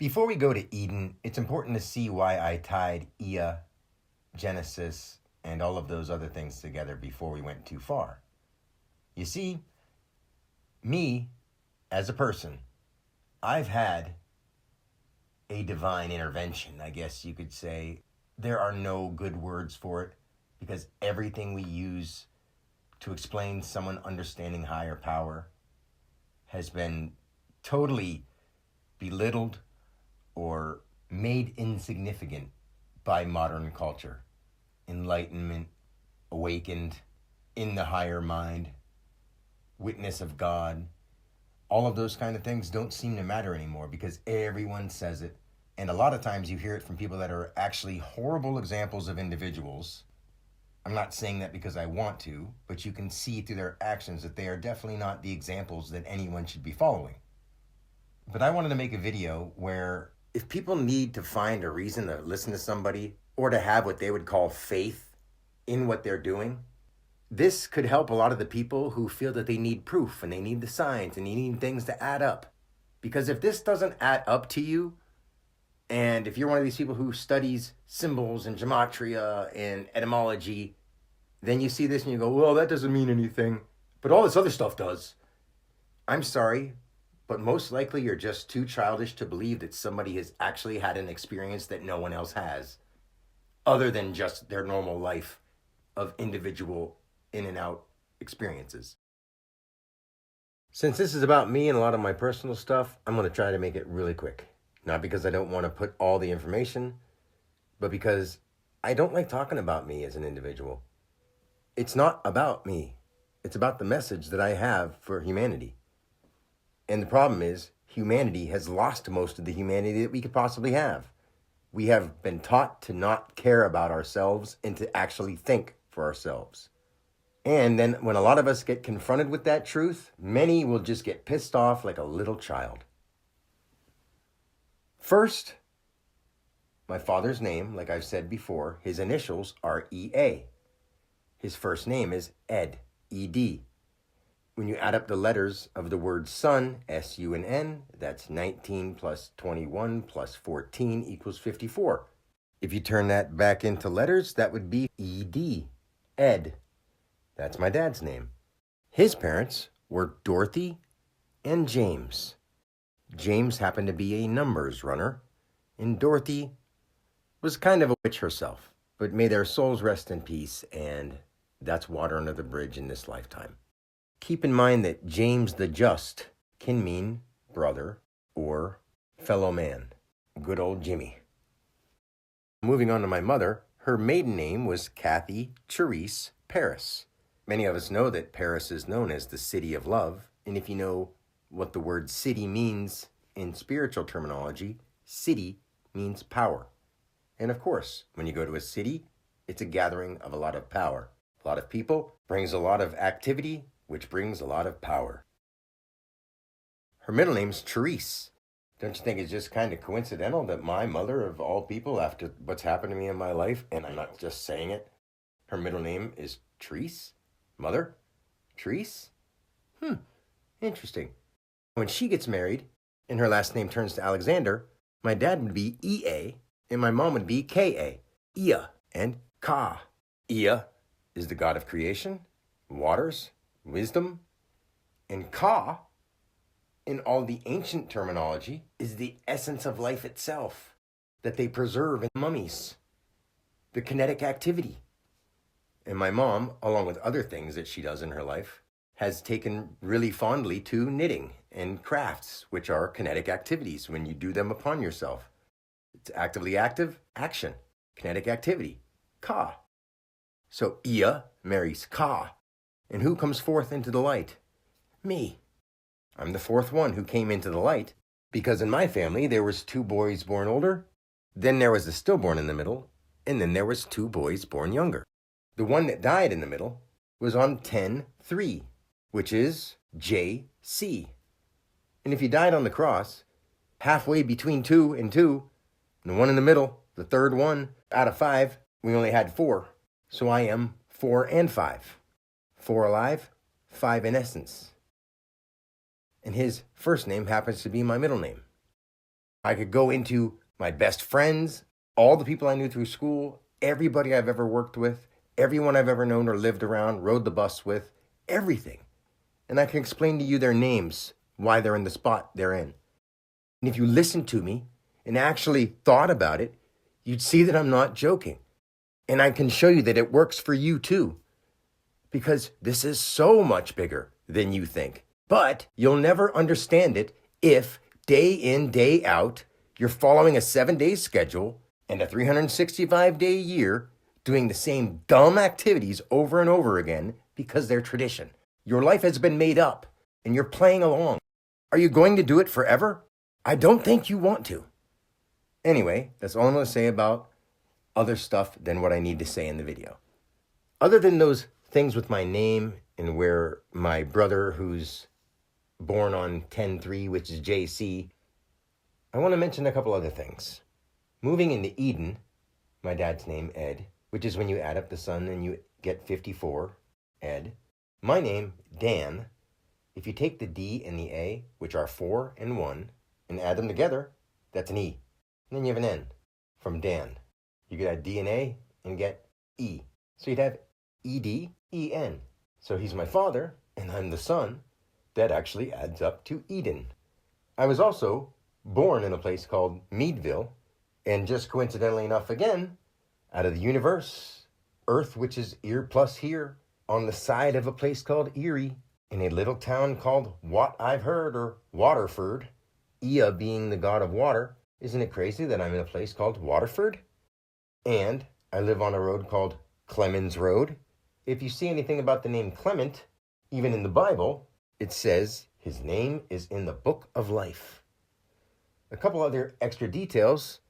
Before we go to Eden, it's important to see why I tied Ea, Genesis, and all of those other things together before we went too far. You see, me, as a person, I've had a divine intervention, I guess you could say. There are no good words for it because everything we use to explain someone understanding higher power has been totally belittled or made insignificant by modern culture. Enlightenment, awakened, in the higher mind, witness of God, all of those kind of things don't seem to matter anymore because everyone says it. And a lot of times you hear it from people that are actually horrible examples of individuals. I'm not saying that because I want to, but you can see through their actions that they are definitely not the examples that anyone should be following. But I wanted to make a video where if people need to find a reason to listen to somebody or to have what they would call faith in what they're doing, this could help a lot of the people who feel that they need proof and they need the signs and they need things to add up. Because if this doesn't add up to you, and if you're one of these people who studies symbols and gematria and etymology, then you see this and you go, well, that doesn't mean anything, but all this other stuff does. I'm sorry, but most likely you're just too childish to believe that somebody has actually had an experience that no one else has, other than just their normal life of individual in and out experiences. Since this is about me and a lot of my personal stuff, I'm going to try to make it really quick. Not because I don't want to put all the information, but because I don't like talking about me as an individual. It's not about me. It's about the message that I have for humanity. And the problem is, humanity has lost most of the humanity that we could possibly have. We have been taught to not care about ourselves and to actually think for ourselves. And then when a lot of us get confronted with that truth, many will just get pissed off like a little child. First, my father's name, like I've said before, his initials are EA. His first name is Ed, E-D. When you add up the letters of the word sun, S-U-N-N, that's 19 plus 21 plus 14 equals 54. If you turn that back into letters, that would be E-D, Ed. That's my dad's name. His parents were Dorothy and James. James happened to be a numbers runner, and Dorothy was kind of a witch herself. But may their souls rest in peace, and that's water under the bridge in this lifetime. Keep in mind that James the Just can mean brother or fellow man. Good old Jimmy. Moving on to my mother, her maiden name was Kathy Therese Paris. Many of us know that Paris is known as the city of love, and if you know what the word city means in spiritual terminology, city means power. And of course, when you go to a city, it's a gathering of a lot of power. A lot of people brings a lot of activity, which brings a lot of power. Her middle name's Therese. Don't you think it's just kind of coincidental that my mother, of all people, after what's happened to me in my life, and I'm not just saying it, her middle name is Therese? Mother? Therese? Interesting. When she gets married, and her last name turns to Alexander, my dad would be E-A, and my mom would be K-A, Ea and Ka. Ea is the god of creation, waters, wisdom, and Ka, in all the ancient terminology, is the essence of life itself that they preserve in mummies, the kinetic activity. And my mom, along with other things that she does in her life, has taken really fondly to knitting and crafts, which are kinetic activities when you do them upon yourself. It's actively active, action, kinetic activity, Ka. So Ea marries Ka. And who comes forth into the light? Me. I'm the fourth one who came into the light because in my family there was 2 boys born older, then there was a stillborn in the middle, and then there was 2 boys born younger. The one that died in the middle was on 10-3, which is JC. And if you died on the cross, halfway between 2 and 2, and the one in the middle, the third one out of 5, we only had 4. So I am 4 and 5. 4 alive, 5 in essence. And his first name happens to be my middle name. I could go into my best friends, all the people I knew through school, everybody I've ever worked with, everyone I've ever known or lived around, rode the bus with, everything. And I can explain to you their names, why they're in the spot they're in. And if you listened to me and actually thought about it, you'd see that I'm not joking. And I can show you that it works for you too. Because this is so much bigger than you think. But you'll never understand it if day in, day out, you're following a 7-day schedule and a 365-day year doing the same dumb activities over and over again because they're tradition. Your life has been made up and you're playing along. Are you going to do it forever? I don't think you want to. Anyway, that's all I'm going to say about other stuff than what I need to say in the video. Other than those things with my name and where my brother, who's born on 10/3, which is JC, I want to mention a couple other things. Moving into Eden, my dad's name, Ed, which is when you add up the son and you get 54, Ed. My name, Dan, if you take the D and the A, which are 4 and 1, and add them together, that's an E. And then you have an N from Dan. You could add D and A and get E. So you'd have E-D-E-N. So he's my father, and I'm the son. That actually adds up to Eden. I was also born in a place called Meadville, and just coincidentally enough again, out of the universe, Earth, which is ear plus here, on the side of a place called Erie, in a little town called What I've Heard, or Waterford, Ea being the god of water. Isn't it crazy that I'm in a place called Waterford? And I live on a road called Clemens Road. If you see anything about the name Clement, even in the Bible, it says his name is in the book of life. A couple other extra details.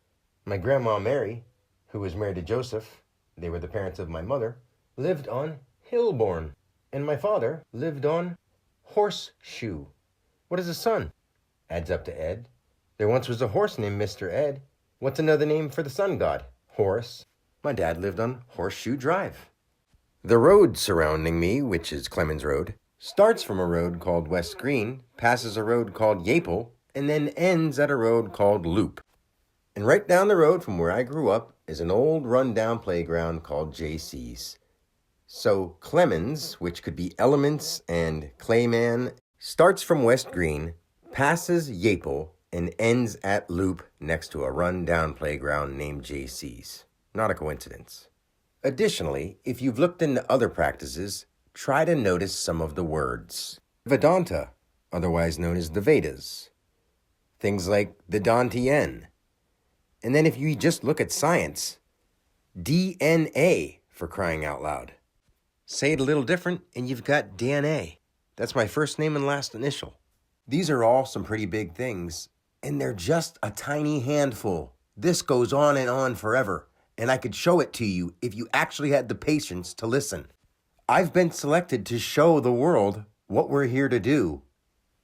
My grandma Mary, who was married to Joseph, they were the parents of my mother, lived on Hillborn. And my father lived on Horseshoe. What is a son? Adds up to Ed. There once was a horse named Mr. Ed. What's another name for the sun god? Horse. My dad lived on Horseshoe Drive. The road surrounding me, which is Clemens Road, starts from a road called West Green, passes a road called Yaple, and then ends at a road called Loop. And right down the road from where I grew up is an old run-down playground called JC's. So Clemens, which could be Elements and Clayman, starts from West Green, passes Yaple, and ends at Loop next to a run-down playground named JC's. Not a coincidence. Additionally, if you've looked into other practices, try to notice some of the words. Vedanta, otherwise known as the Vedas. Things like the Dantian. And then if you just look at science, DNA, for crying out loud. Say it a little different and you've got DNA. That's my first name and last initial. These are all some pretty big things, and they're just a tiny handful. This goes on and on forever, and I could show it to you if you actually had the patience to listen. I've been selected to show the world what we're here to do,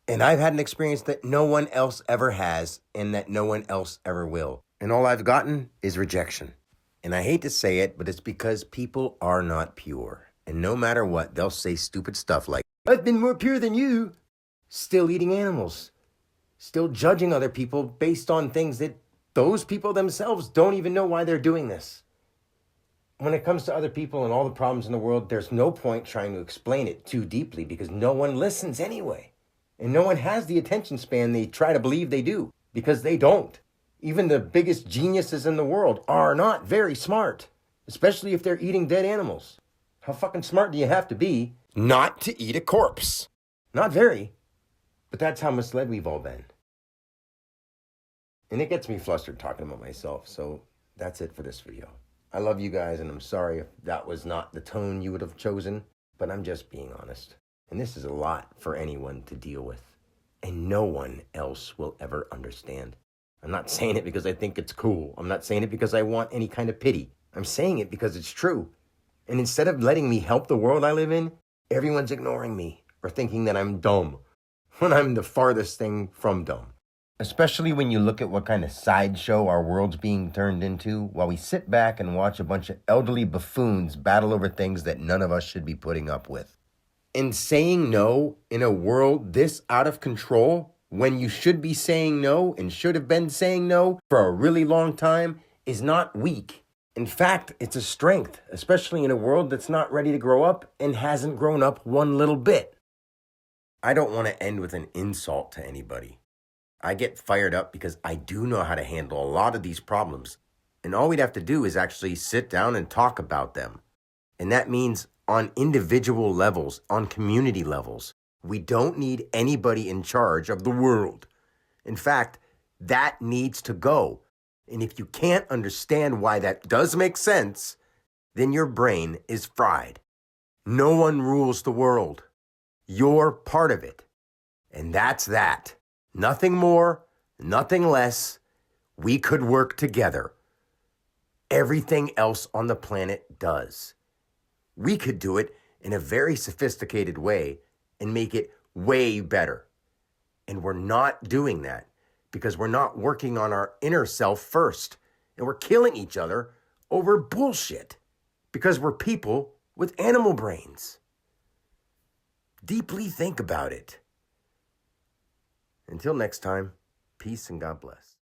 and I've had an experience that no one else ever has and that no one else ever will. And all I've gotten is rejection. And I hate to say it, but it's because people are not pure. And no matter what, they'll say stupid stuff like, I've been more pure than you. Still eating animals. Still judging other people based on things that those people themselves don't even know why they're doing this. When it comes to other people and all the problems in the world, there's no point trying to explain it too deeply because no one listens anyway. And no one has the attention span they try to believe they do because they don't. Even the biggest geniuses in the world are not very smart, especially if they're eating dead animals. How fucking smart do you have to be not to eat a corpse? Not very, but that's how misled we've all been. And it gets me flustered talking about myself, so that's it for this video. I love you guys, and I'm sorry if that was not the tone you would have chosen, but I'm just being honest. And this is a lot for anyone to deal with, and no one else will ever understand. I'm not saying it because I think it's cool. I'm not saying it because I want any kind of pity. I'm saying it because it's true. And instead of letting me help the world I live in, everyone's ignoring me or thinking that I'm dumb when I'm the farthest thing from dumb. Especially when you look at what kind of sideshow our world's being turned into while we sit back and watch a bunch of elderly buffoons battle over things that none of us should be putting up with. And saying no in a world this out of control when you should be saying no and should have been saying no for a really long time is not weak. In fact, it's a strength, especially in a world that's not ready to grow up and hasn't grown up one little bit. I don't want to end with an insult to anybody. I get fired up because I do know how to handle a lot of these problems. And all we'd have to do is actually sit down and talk about them. And that means on individual levels, on community levels. We don't need anybody in charge of the world. In fact, that needs to go. And if you can't understand why that does make sense, then your brain is fried. No one rules the world. You're part of it. And that's that. Nothing more, nothing less. We could work together. Everything else on the planet does. We could do it in a very sophisticated way and make it way better. And we're not doing that because we're not working on our inner self first. And we're killing each other over bullshit because we're people with animal brains. Deeply think about it. Until next time, peace and God bless.